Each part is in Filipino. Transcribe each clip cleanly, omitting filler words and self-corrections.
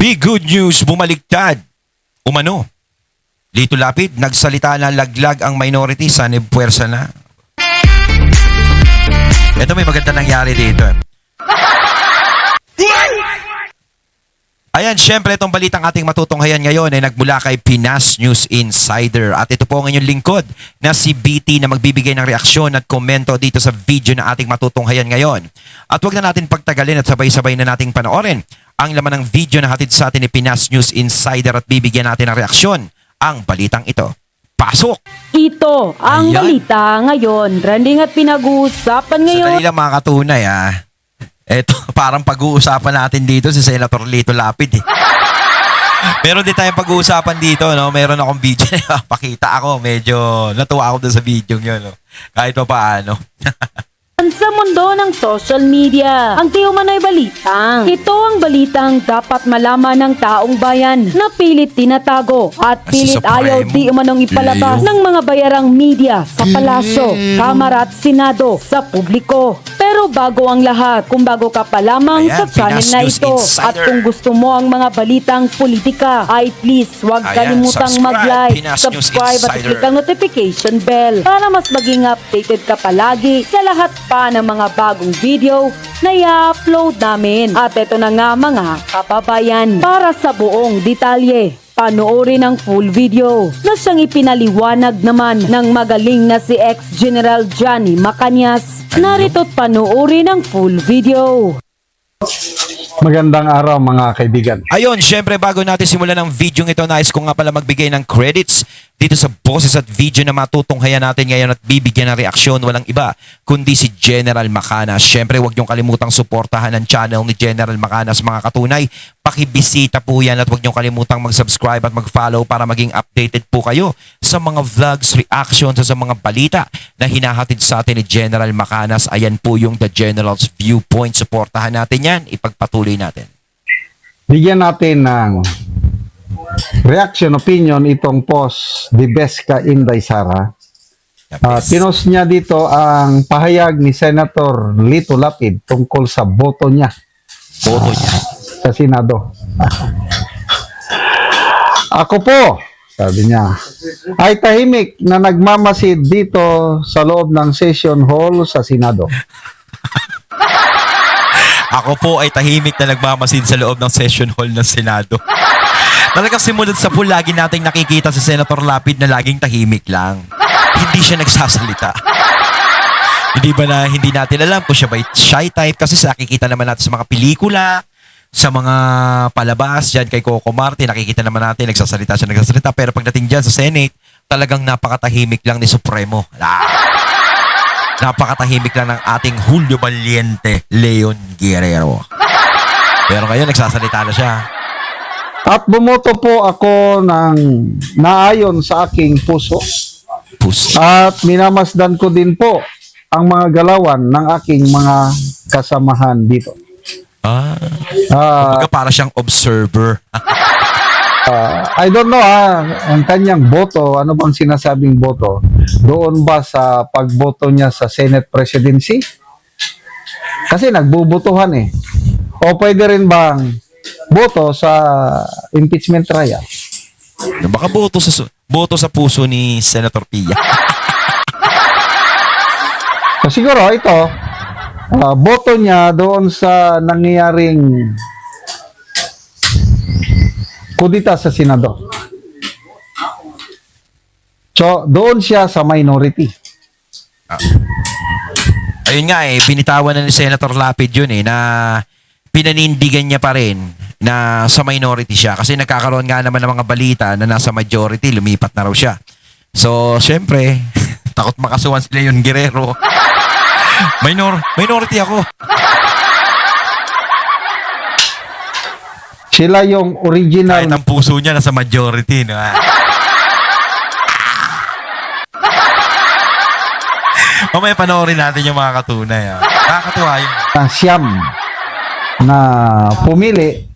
Big good news, bumaligtad. Umano. Lito Lapid, nagsalita na laglag ang minority, sanib puwersa na. Ito may maganda nangyari dito. Ayan, syempre itong balitang ating matutunghayan ngayon ay nagmula kay Pinas News Insider. At ito po ang inyong lingkod na si BT na magbibigay ng reaksyon at komento dito sa video na ating matutunghayan ngayon. At huwag na natin pagtagalin at sabay-sabay na nating panoorin ang laman ng video na hatid sa atin ni Pinas News Insider at bibigyan natin ng reaksyon ang balitang ito. Pasok! Ito ang Ayan. balita ngayon. Trending at pinag-uusapan ngayon. Sandali lang mga katunay Eto, parang pag-uusapan natin dito si Senator Lito Lapid Meron din tayong pag-uusapan dito, no? Meron akong video na pakita ako. Medyo natuwa ako doon sa video yun, no? Kahit pa paano. Sa mundo ng social media, ang tiumanay balitang. Ito ang balitang dapat malaman ng taong bayan na pilit tinatago at pilit ayaw di umanong ipalabas ng mga bayarang media sa palasyo, kamara at senado sa publiko. Pero bago ang lahat, kung bago ka pa lamang Ayan, sa channel Pinas na News ito Insider. at kung gusto mo ang mga balitang politika, ay please huwag Ayan, kalimutang subscribe, mag-like, Pinas News subscribe at Insider. click ang notification bell para mas maging updated ka palagi sa lahat pa ng mga bagong video na i-upload namin. At ito na nga mga kababayan, para sa buong detalye, panoorin ang full video na siyang ipinaliwanag naman ng magaling na si ex-General Johnny Macanias. Narito't panoorin ang full video. Magandang araw mga kaibigan. Ayun, syempre bago natin simulan ang video ito, nais ko nga pala magbigay ng credits dito sa boses at video na matutunghayan natin ngayon at bibigyan ng reaksyon. Walang iba kundi si General Macanas. Syempre huwag niyong kalimutang suportahan ang channel ni General Macanas mga katunay. Pakibisita po yan at huwag niyong kalimutang mag-subscribe at mag-follow para maging updated po kayo sa mga vlogs, reactions sa mga balita na hinahatid sa atin ni General Macanas. Ayan po yung The General's Viewpoint. Suportahan natin yan. Ipagpatuloy natin. Bigyan natin ng reaction opinion itong post ni Beska Inday Sara. Pinost niya dito ang pahayag ni Senator Lito Lapid tungkol sa boto niya. Boto niya. Sa Senado. Ako po, sabi niya, ay tahimik na nagmamasid dito sa loob ng session hall sa Senado. Ako po ay tahimik na nagmamasid sa loob ng session hall ng Senado. Talagang simulat sa pool, lagi nating nakikita si Senator Lapid na laging tahimik lang. Hindi siya nagsasalita. Hindi natin alam kung siya ba shy type kasi sa nakikita naman natin sa mga pelikula, sa mga palabas, dyan kay Coco Martin, nakikita naman natin, nagsasalita. Pero pagdating dyan sa Senate, talagang napakatahimik lang ni Supremo. Napakatahimik lang ng ating Julio Valiente Leon Guerrero. Pero ngayon, nagsasalita na siya. At bumoto po ako ng naayon sa aking puso. At minamasdan ko din po ang mga galawan ng aking mga kasamahan dito. Kumbaga para siyang observer. I don't know ang kanyang boto, ano bang sinasabing boto? Doon ba sa pagboto niya sa Senate presidency? Kasi nagbubutuhan O pwede rin bang boto sa impeachment trial? Baka boto sa puso ni Senator Pia. So siguro ito, boto niya doon sa nangyayaring kudita sa Senado. So doon siya sa minority. Ayun nga binitawan na ni Senator Lapid yun na pinanindigan niya pa rin na sa minority siya. Kasi nagkakaroon nga naman ng mga balita na nasa majority, lumipat na raw siya. So, syempre, takot makasuhan si Leon Guerrero. Minority ako. Sila yung original. Kahit ang puso niya nasa majority. No? Mamaya panoorin natin yung mga katunay. Nakakatuwa yun. Siyam na pumili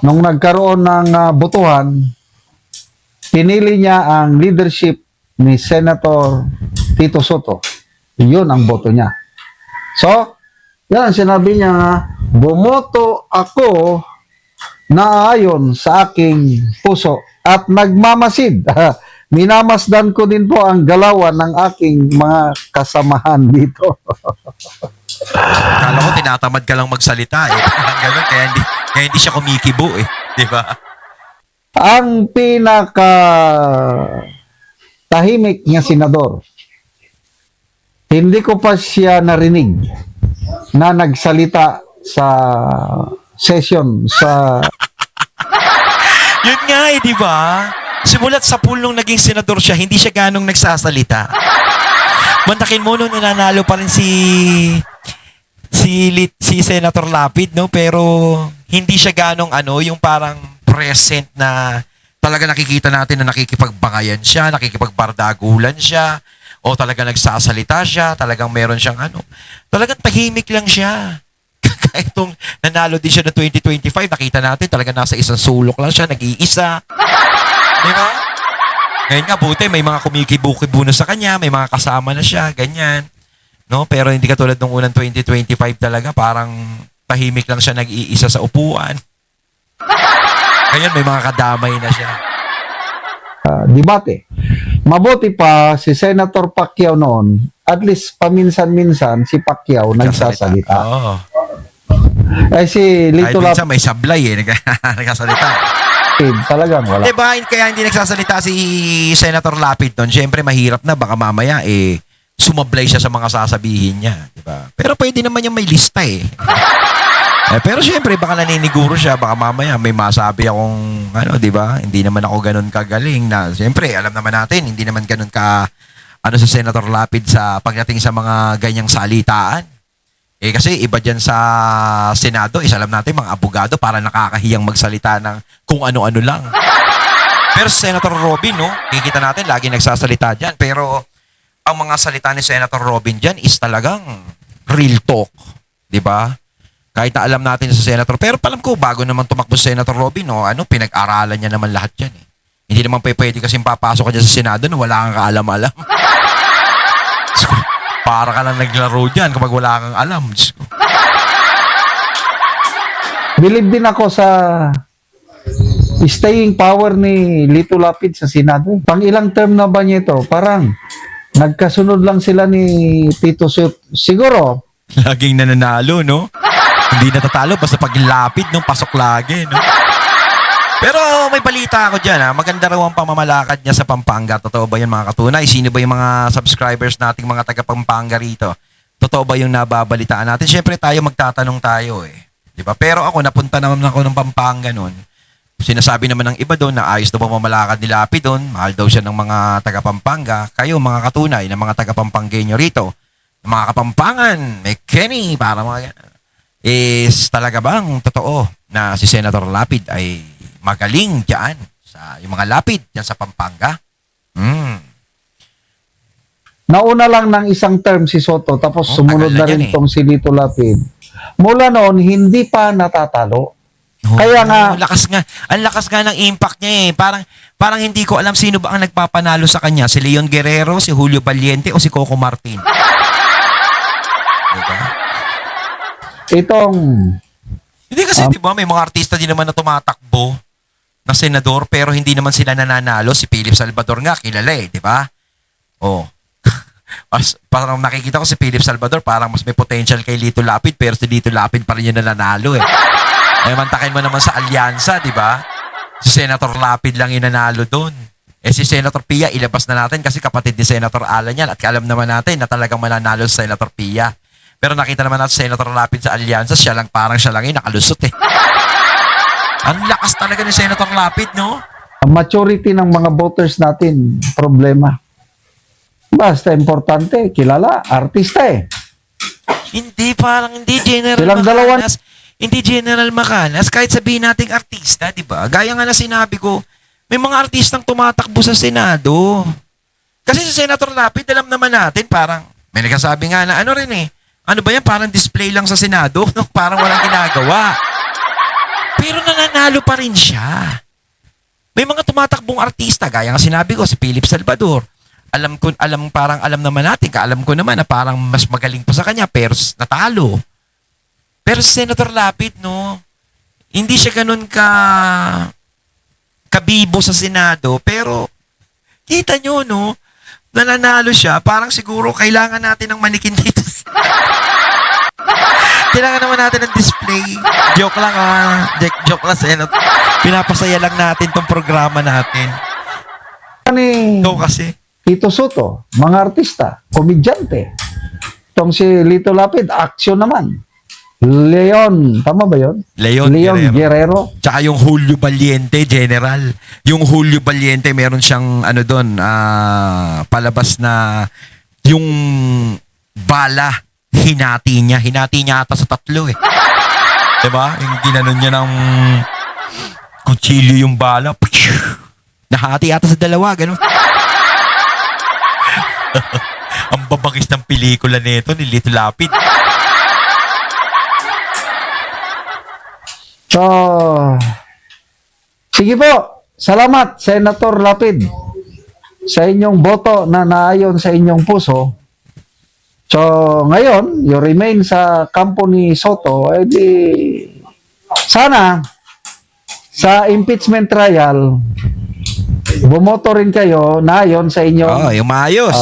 nung nagkaroon ng botohan, pinili niya ang leadership ni Senator Tito Soto. Yun ang boto niya. So, yan sinabi niya, bumoto ako naayon sa aking puso at nagmamasid. Minamasdan ko din po ang galawan ng aking mga kasamahan dito. Kala ko tinatamad ka lang magsalita eh. Parang ganun, kaya hindi siya kumikibo eh. Di ba? Ang pinaka tahimik niya senador, hindi ko pa siya narinig na nagsalita sa session sa Yun nga eh, di ba? Simulat sa pool nung naging senador siya, hindi siya ganong nagsasalita. Mantakin mo nung nananalo pa rin si Senator Lapid, no? Pero hindi siya ganong yung parang present na talaga nakikita natin na nakikipagbangayan siya, nakikipagbardagulan siya, o talaga nagsasalita siya, talagang meron siyang talagang tahimik lang siya. Kahit itong nanalo din siya ng 2025, nakita natin talaga nasa isang sulok lang siya, nag-iisa. Di ba? Ngayon nga, buti, may mga kumikibu-kibu na sa kanya, may mga kasama na siya, ganyan. No? Pero hindi katulad nung unang 2025 talaga, parang tahimik lang siya nag-iisa sa upuan. Ngayon, may mga kadamay na siya. debate. Mabuti pa si Senator Pacquiao noon, at least paminsan-minsan si Pacquiao nagsasalita. Oo. Eh si Kahit Lito minsan may sablay eh, nagsasalita. Lapid, talagang wala. Diba, kaya hindi nagsasalita si Senator Lapid doon. Siyempre, mahirap na. Baka mamaya, sumablay siya sa mga sasabihin niya. Diba? Pero pwede naman yung may lista eh. Pero siyempre, baka naniniguro siya. Baka mamaya may masabi akong, diba? Hindi naman ako ganun kagaling na, siyempre, alam naman natin, hindi naman ganun ka, sa Senator Lapid sa pagdating sa mga ganyang salitaan. Kasi iba dyan sa Senado, alam natin, mga abogado, para nakakahiyang magsalita ng kung ano-ano lang. Pero sa Senator Robin, no, kikita natin, lagi nagsasalita dyan. Pero ang mga salita ni Senator Robin dyan is talagang real talk. Diba? Kahit na alam natin sa Senator. Pero palam ko, bago naman tumakbo si Senator Robin, no, pinag-aralan niya naman lahat dyan. Eh. Hindi naman pwede kasing papasok ka dyan sa Senado na wala kang kaalam-alam. Para ka lang naglaro dyan kapag wala kang alam. Believe din ako sa staying power ni Lito Lapid sa Senado. Pang ilang term na ba niya ito? Parang nagkasunod lang sila ni Tito Sut. Siguro. Laging nananalo, no? Hindi natatalo basta pag lapid, no? Pasok lagi, no? Pero may balita ako dyan, ha? Maganda raw ang pamamalakad niya sa Pampanga. Totoo ba yun, mga katunay? Sino ba yung mga subscribers nating mga taga-Pampanga rito? Totoo ba yung nababalitaan natin? Siyempre tayo magtatanong tayo, eh. Diba? Pero ako, napunta naman ako ng Pampanga noon. Sinasabi naman ng iba doon na ayos daw pamamalakad ni Lapid doon. Mahal daw siya ng mga taga-Pampanga. Kayo, mga katunay, ng mga taga-Pampanggenyo rito. Mga Kapampangan, may Kenny, para mga is talaga bang totoo na si Senator Lapid ay magaling diyan sa yung mga lapid diyan sa Pampanga? Nauna lang ng isang term si Soto tapos sumunod na rin itong si Lito Lapid. Mula noon, hindi pa natatalo. Kaya nga, ang lakas nga ng impact niya eh. Parang hindi ko alam sino ba ang nagpapanalo sa kanya. Si Leon Guerrero, si Julio Valiente o si Coco Martin. Diba? Hindi kasi, di ba, may mga artista din naman na tumatakbo na senador pero hindi naman sila nananalo. Si Philip Salvador nga, kilala eh, di ba? Oh. Parang nakikita ko si Philip Salvador, parang mas may potential kay Lito Lapid pero si Lito Lapid pa rin yung nananalo eh. Mantakin mo naman sa alyansa, di ba? Si Senator Lapid lang yung nanalo doon. Si Senator Pia, ilabas na natin kasi kapatid ni Senator Alan yan at alam naman natin na talagang mananalo si Senator Pia. Pero nakita naman natin Senator Lapid sa alyansa, siya lang yung nakalusot eh. Ang lakas talaga ni Senator Lapid, no? ang maturity ng mga voters natin, problema. Basta importante, kilala, artista eh. Hindi General Silang dalawa- Macanas. Hindi General Macanas. Kahit sabihin nating artista, di ba? Gaya nga na sinabi ko, may mga artistang tumatakbo sa Senado. Kasi sa Senator Lapid, alam naman natin, parang, may nagsasabi nga na ano rin eh, ano ba yan? Parang display lang sa Senado. No? Parang walang ginagawa. Pero nananalo pa rin siya. May mga tumatakbong artista, gaya nga sinabi ko, si Philip Salvador. Parang alam naman natin, kaalam ko naman na parang mas magaling pa sa kanya, pero natalo. Pero si Senator Lapid, no, Hindi siya ganun kabibo sa Senado, pero kita nyo, no? Nananalo siya, parang siguro kailangan natin ng manikin dito. Kailangan naman natin ng display. Joke lang joke lang Senate. Pinapasaya lang natin tong programa natin. Ni Ikaw kasi. Tito Soto, mga artista, komedyante. Itong si Lito Lapid, action naman. Leon, tama ba yun? Leon Guerrero. Tsaka yung Julio Valiente, General. Yung Julio Valiente, meron siyang doon, palabas na yung bala, hinati niya. Hinati niya ata sa 3 eh. Diba? Yung ginanon niya ng kutsilyo yung bala. Nahati ata sa 2, ganun. Ang babagis ng pelikula nito ni Lito Lapid. So, sige po. Salamat, Senator Lapid, sa inyong boto na naayon sa inyong puso. So, ngayon, you remain sa kampo ni Soto, sana sa impeachment trial, bumoto rin kayo na ayon sa inyong Yung maayos.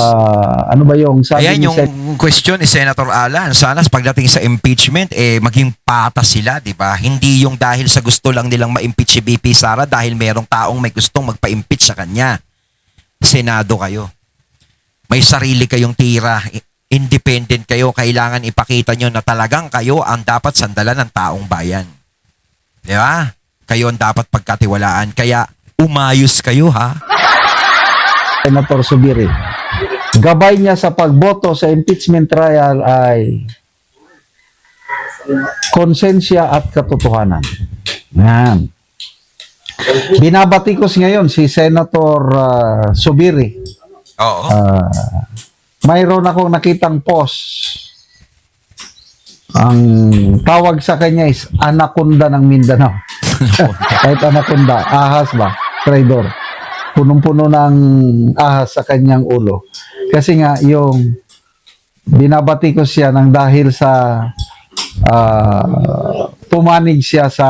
ano ba yung sabi Ayan ni yung question ni Senator Alan. Sana sa pagdating sa impeachment, maging patas sila, di ba? Hindi yung dahil sa gusto lang nilang ma-impeach si BP Sara dahil merong taong may gustong magpa-impeach sa kanya. Senado kayo. May sarili kayong tira. Independent kayo. Kailangan ipakita nyo na talagang kayo ang dapat sandalan ng taong bayan. Di ba? Kayo ang dapat pagkatiwalaan. Kaya umayos kayo, ha? Senator Subiri. Gabay niya sa pagboto sa impeachment trial ay konsensya at katotohanan. Yan. Binabatikos ngayon si Senator Subiri. Oo. Mayroon akong nakitang post. Ang tawag sa kanya is Anaconda ng Mindanao. Kahit Anaconda, ahas ba? Traidor. Punong-puno ng ahas sa kanyang ulo. Kasi nga, yung binabatikos siya ng dahil sa pumanig siya sa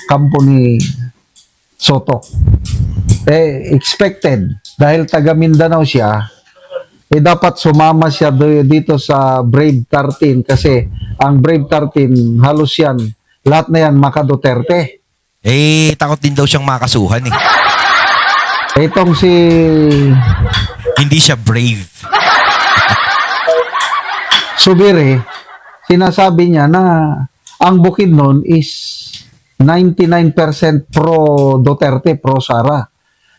kampo ni Soto. Expected. Dahil taga Mindanao siya, dapat sumama siya dito sa Brave 13 kasi ang Brave 13 halos yan, lahat na yan maka Duterte. Takot din daw siyang makasuhan eh. Itong si Hindi siya brave. Subiri, sinasabi niya na ang Bukidnon is 99% pro Duterte, pro Sara.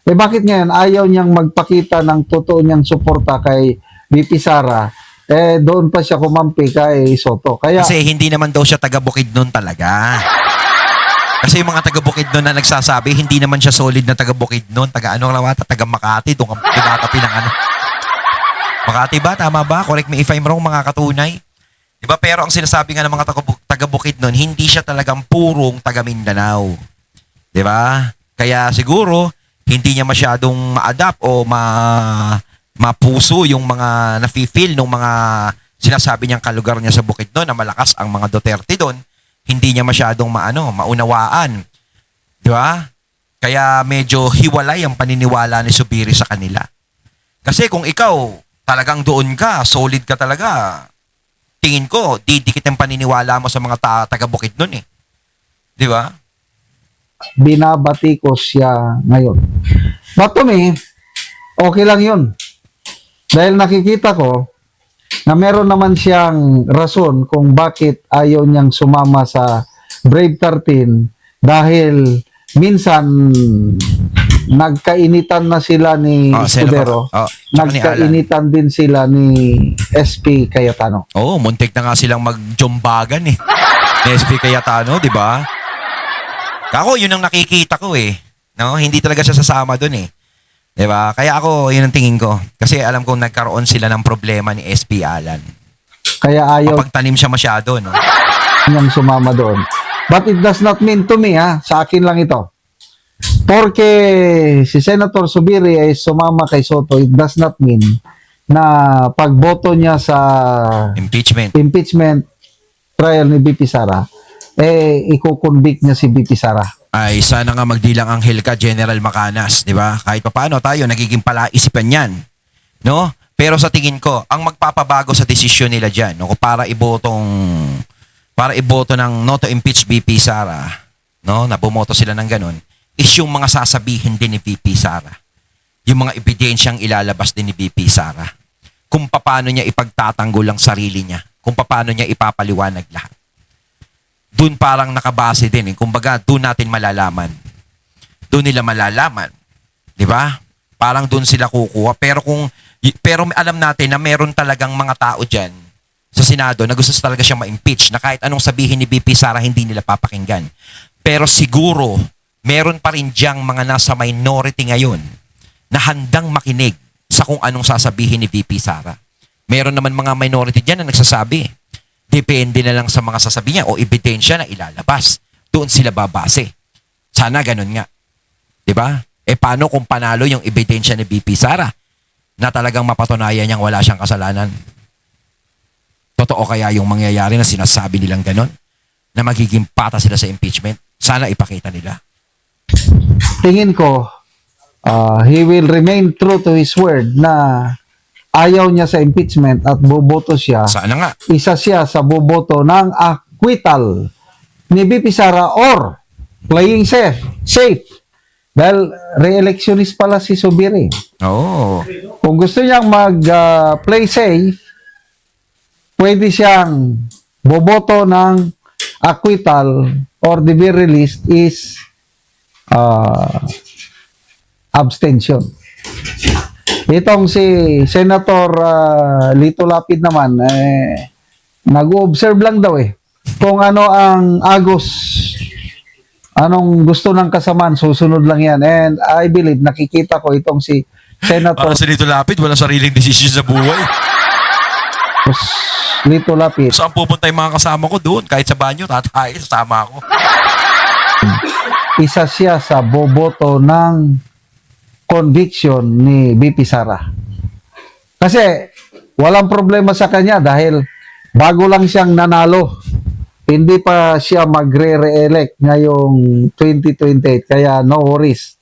Bakit ngayon ayaw niyang magpakita ng totoo niyang suporta kay VP Sara? Doon pa siya kumampi kay Soto. Kaya Kasi hindi naman daw siya taga Bukidnon talaga. Kasi yung mga taga Bukidnon na nagsasabi, hindi naman siya solid na taga Bukidnon. Taga ano lang ata, taga Makati. Doon ka pinatapi ng ano. Makati ba? Tama ba? Correct me if I'm wrong, mga katunay. Diba? Pero ang sinasabi nga ng mga taga Bukidnon, hindi siya talagang purong taga Mindanao. Diba? Kaya siguro, hindi niya masyadong ma-adapt o mapuso yung mga nafe-feel ng mga sinasabi niyang kalugar niya sa Bukidnon na malakas ang mga Duterte doon. Hindi niya masyadong maunawaan. Di ba? Kaya medyo hiwalay ang paniniwala ni Subiri sa kanila. Kasi kung ikaw talagang doon ka, solid ka talaga, tingin ko, didikit ang paniniwala mo sa mga taga Bukidnon eh. Di ba? binabatikos siya ngayon. But to me, okay lang yun. Dahil nakikita ko na meron naman siyang rason kung bakit ayaw niyang sumama sa Brave 13 dahil minsan nagkainitan na sila ni Escudero. Nagkainitan din sila ni SP Cayetano. Muntik na nga silang magjombagan eh. Ni SP Cayetano, di ba? Ako, yun ang nakikita ko eh. No? Hindi talaga siya sasama dun eh. Di ba? Kaya ako, yun ang tingin ko. Kasi alam kong nagkaroon sila ng problema ni SP Alan. Kaya ayaw Pagtanim siya masyado, no? niyang sumama doon. But it does not mean to me, sa akin lang ito. Porque si Senator Subiri ay sumama kay Soto, it does not mean na pagboto niya sa Impeachment. impeachment trial ni BP Sara iko-convict niya si BP Sara. Ay, sana nga magdilang anghel ka, General Macanas, di ba? Kahit papaano tayo, nagiging palaisipan yan. No? Pero sa tingin ko, ang magpapabago sa desisyon nila dyan, no, para iboto ng no to impeach BP Sara, no, na bumoto sila ng ganun, is yung mga sasabihin din ni BP Sara. Yung mga ebidensyang ilalabas din ni BP Sara. Kung paano niya ipagtatanggol ang sarili niya. Kung paano niya ipapaliwanag lahat. Doon parang nakabase din. Kumbaga, doon natin malalaman. Doon nila malalaman. Di ba? Parang doon sila kukuha. Pero alam natin na meron talagang mga tao dyan sa Senado na gusto talaga siya ma-impeach na kahit anong sabihin ni BP Sara hindi nila papakinggan. Pero siguro, meron pa rin diyang mga nasa minority ngayon na handang makinig sa kung anong sasabihin ni VP Sara. Meron naman mga minority dyan na nagsasabi. Depende na lang sa mga sasabihin niya o ebidensya na ilalabas. Doon sila babase. Sana ganun nga. Diba? Paano kung panalo yung ebidensya ni VP Sara na talagang mapatunayan niyang wala siyang kasalanan? Totoo kaya yung mangyayari na sinasabi nilang ganun? Na magiging pata sila sa impeachment? Sana ipakita nila. Tingin ko, he will remain true to his word na ayaw niya sa impeachment at boboto siya. Sana nga. Isa siya sa boboto ng acquittal ni BP Sara or playing safe. Dahil re-electionist pala si Zubiri. Oo. Kung gusto niyang mag-play safe, pwede siyang boboto ng acquittal or the very least is abstention. Itong si Senator Lito Lapid naman, nag-observe lang daw kung ano ang agos, anong gusto ng kasamaan, susunod lang yan. And I believe, nakikita ko itong si Senator Para sa Lito Lapid, walang sariling desisyon sa buhay. Lito Lapid. Saan pupunta yung mga kasama ko doon? Kahit sa banyo, tatay, sasama ako. Isa siya sa boboto ng conviction ni BP Sara. Kasi walang problema sa kanya dahil bago lang siyang nanalo. Hindi pa siya magre-re-elect ngayong 2028. Kaya no worries.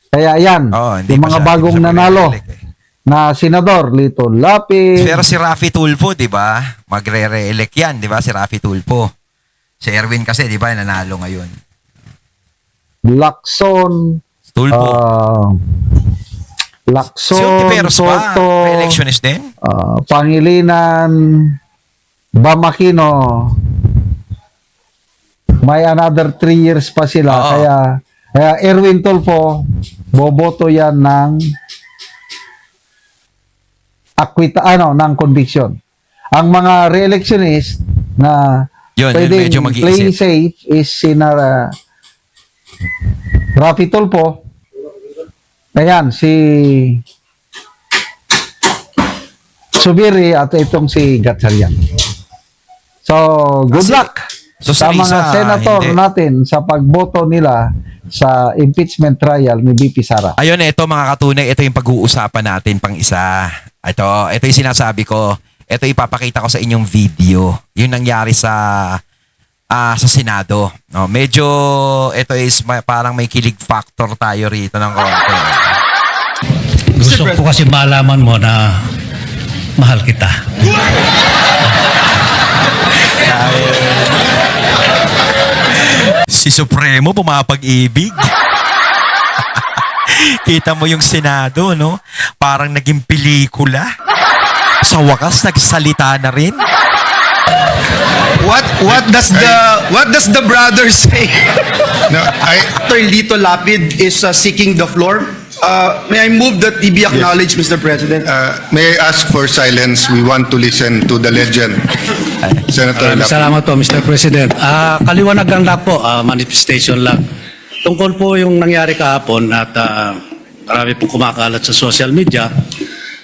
Kaya yan, Hindi yung pa mga siya- bagong hindi pa siya nanalo magre-re-elect na senador, Lito Lapid, Pero si Raffy Tulfo, di ba? Magre-re-elect yan, di ba? Si Raffy Tulfo. Si Erwin kasi, di ba? Nanalo ngayon. Lacson, Tulfo. Si Lacson, Ontiveros ba? Soto, Re-electionist din? Pangilinan, Bamakino, may another 3 years pa sila. Oo. Kaya Erwin Tulfo, boboto yan ng ng conviction. Ang mga re-electionist na Yun, pwedeng medyo mag-iisip. playing safe is sina Raffy Tulfo. Ayan, si Zubiri at itong si Gatchalian. So, good Kasi- luck So, sa sa mga isa, senator hindi. natin sa pagboto nila sa impeachment trial ni BP Sara. Ayun, ito mga katunay, ito yung pag-uusapan natin pang isa. Ito yung sinasabi ko. Ito ipapakita ko sa inyong video. Yung nangyari sa Senado. No, medyo ito is parang may kilig factor tayo rito ng konti. Gusto ko kasi malaman mo na mahal kita. Si Supremo pumapag-ibig. Kita mo yung Senado, no? Parang naging pelikula. Sa wakas, nagsalita na rin. What does the brother say? No, After Lito Lapid is seeking the floor, may I move that he be acknowledged, Mr. President? may I ask for silence? We want to listen to the legend. Senator Maraming Lapid. salamat po, Mr. President. Kaliwanag lang na po, manifestation lang. Tungkol po yung nangyari kahapon at marami po kumakalat sa social media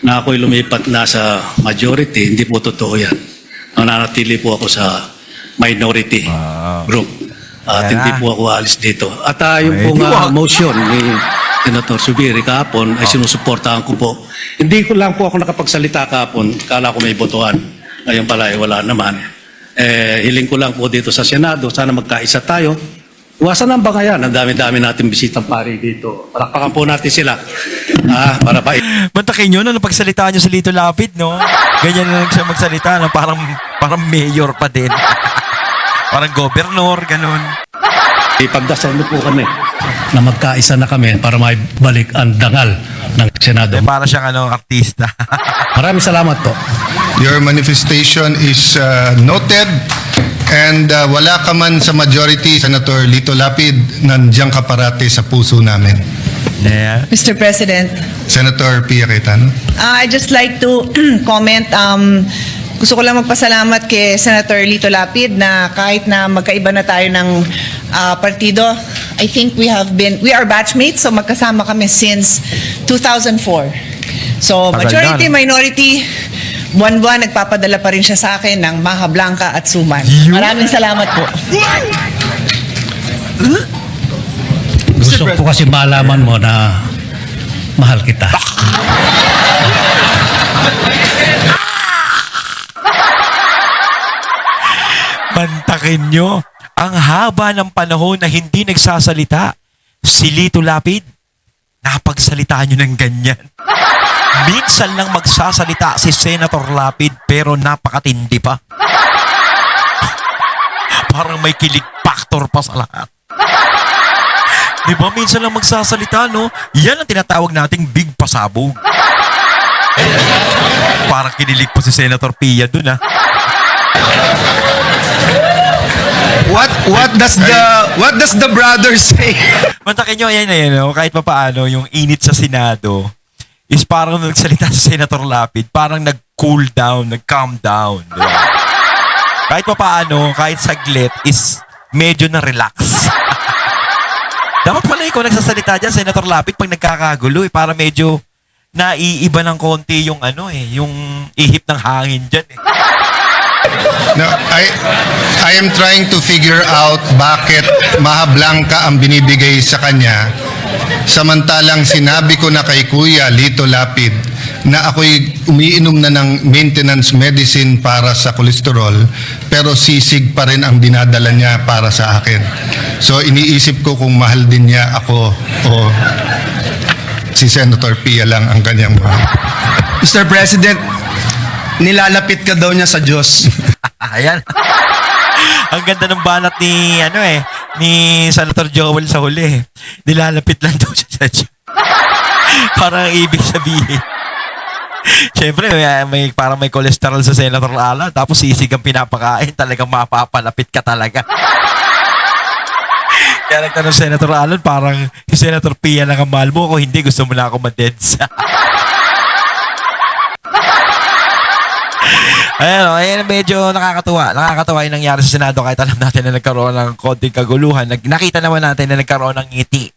na ako'y lumipat na sa majority. Hindi po totoo yan. Nananatili po ako sa minority group. At Yan hindi na. po ako alis dito. At yung Ay, pong di wag. motion ni Senator Zubiri kahapon ay sinusuportahan ko po. Hindi ko lang po ako nakapagsalita kahapon. Kala ko may botohan. Ngayon pala ay wala naman. hiling ko lang po dito sa Senado, sana magkaisa tayo. Iwasan ang bangayan. Ang dami-dami natin bisitang pari dito. Palakpakan po natin sila. Para pa Bantakin nyo, no, pagsalitaan nyo sa Lito Lapid, no? Ganyan na lang siya magsalita, no? Parang mayor pa din. Parang gobernador, ganun. ipagdasal mo po kami na magkaisa na kami para maibalik ang dangal ng Senado. Para siyang artista. Maraming salamat po. Your manifestation is noted and wala ka man sa majority, Senator Lito Lapid, nandiyan ka parati sa puso namin. Yeah. Mr. President, Senator Pia Cayetano. I'd just like to comment. Gusto ko lang magpasalamat kay Senator Lito Lapid na kahit na magkaiba na tayo ng partido, I think we are batchmates, so magkasama kami since 2004. So majority, minority, buwan-buwan nagpapadala pa rin siya sa akin ng Maha Blanca at Suman. Maraming salamat po. Gusto ko kasi malaman mo na mahal kita. Mantakin nyo, ang haba ng panahon na hindi nagsasalita, si Lito Lapid, napagsalitaan nyo ng ganyan. Minsan lang magsasalita si Senator Lapid pero napakatindi pa. Parang may kilig factor pa sa lahat. Di ba? Minsan lang magsasalita, no? Yan ang tinatawag nating big pasabog. Parang kinilig pa si Senator Pia dun, ha? What does the brother say? Mantakin nyo, ayan, no? Kahit pa paano, yung init sa Senado is parang nagsalita si Senator Lapid, parang nag-cool down, nag-calm down. Di ba? Kahit pa paano, kahit saglit, is medyo na-relax. Dapat pala ikaw nagsasalita dyan, Senator Lapid, pag nagkakagulo, para medyo naiiba ng konti yung yung ihip ng hangin dyan, eh. No, I am trying to figure out bakit Maha Blanca ang binibigay sa kanya samantalang sinabi ko na kay Kuya Lito Lapid na ako'y umiinom na ng maintenance medicine para sa kolesterol pero sisig pa rin ang dinadala niya para sa akin. So iniisip ko kung mahal din niya ako o si Senator Pia lang ang kanyang mahal. Mr. President, nilalapit ka daw niya sa Diyos. Ayan. Ang ganda ng banat ni ni Senator Joel sa huli. Nilalapit lang daw siya sa Diyos. Parang ibig sabihin. Siyempre, parang may cholesterol sa Senator Alan, tapos sisig ang pinapakain, talagang mapapalapit ka talaga. Kaya nagtanong Senator Alan, parang si Senator Pia lang ang mahal mo, kung hindi gusto mo na ako ma-deads. Ayan, medyo nakakatuwa. Nakakatuwa yung nangyari sa Senado kahit alam natin na nagkaroon ng konting kaguluhan. Nakita naman natin na nagkaroon ng ngiti.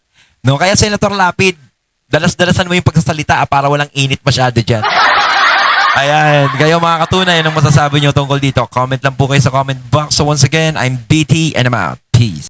No? Kaya Senator Lapid, dalas-dalasan mo yung pagsasalita para walang init masyado dyan. Ayan, kayo mga katunay, anong masasabi nyo tungkol dito? Comment lang po kayo sa comment box. So once again, I'm BT and I'm out. Peace.